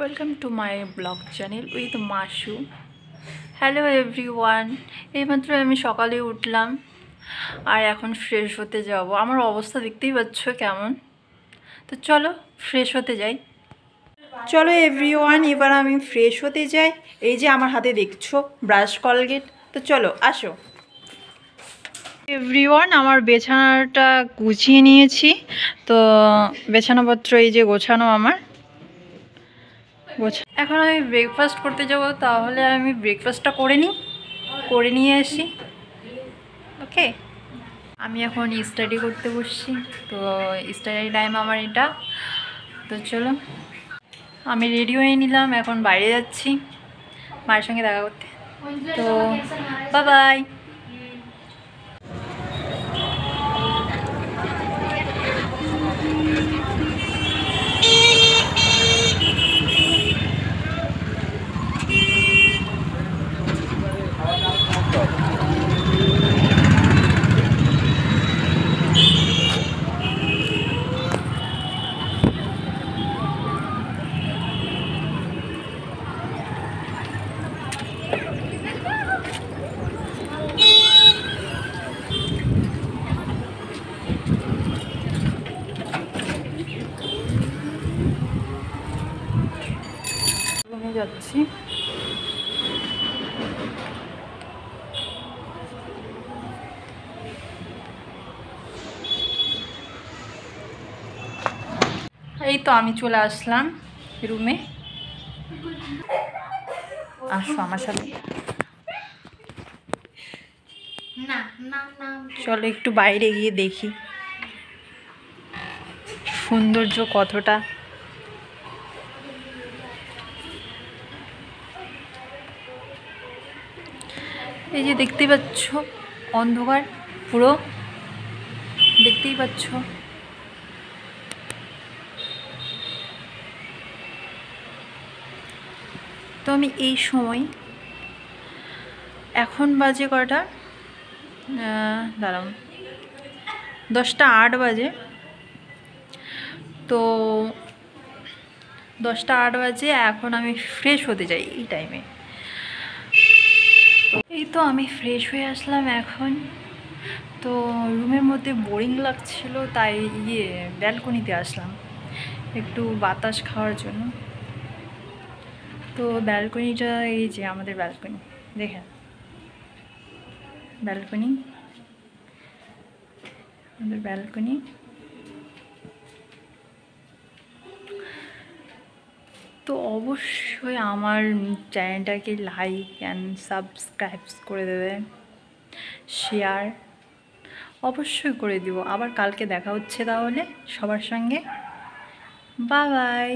Welcome to my blog channel with Masu. Hello everyone. এইমাত্র আমি সকালে উঠলাম আর এখন ফ্রেশ হতে যাব। আমার অবস্থা দেখতেই পাচ্ছ কেমন। তো চলো ফ্রেশ হতে যাই। চলো এভরিওয়ান, এবার আমি ফ্রেশ হতে যাই। এই যে আমার হাতে দেখছো ব্রাশ কলগেট। তো চলো আসো এভরিওয়ান। আমার বিছানাটা গুছিয়ে নিয়েছি। তো বিছানাপত্র এই যে গোছানো আমার। এখন আমি ব্রেকফাস্ট করতে যাব, তাহলে আমি ব্রেকফাস্টটা করে নিয়ে আসি। ওকে, আমি এখন স্টাডি করতে বসছি। তো স্টাডি টাইম আমার এটা। তো চলো আমি রেডি হয়ে নিলাম, এখন বাইরে যাচ্ছি মায়ের সঙ্গে দেখা করতে। তো বাই বাই। যাচ্ছি। এই তো আমি চলে আসলাম রুমে। আসো আমার সাথে, চলো একটু বাইরে গিয়ে দেখি সৌন্দর্য কতটা। এই যে দেখতেই পাচ্ছ অন্ধকার পুরো, দেখতেই পাচ্ছ। তো আমি এই সময়, এখন বাজে কটা, দাঁড়াও, 10টা 8 বাজে। তো 10টা 8 বাজে, এখন আমি ফ্রেশ হতে যাই এই টাইমে। এই তো আমি ফ্রেশ হয়ে আসলাম এখন। তো রুমের মধ্যে বোরিং লাগছিল, তাই ব্যালকনিতে আসলাম একটু বাতাস খাওয়ার জন্য। তো ব্যালকনিটা এই যে আমাদের ব্যালকনি, দেখেন আমাদের ব্যালকনি। তো অবশ্যই আমার চ্যানেলটাকে লাইক অ্যান্ড সাবস্ক্রাইব করে দেবে, শেয়ার অবশ্যই করে দিব। আবার কালকে দেখা হচ্ছে তাহলে সবার সঙ্গে। Bye bye.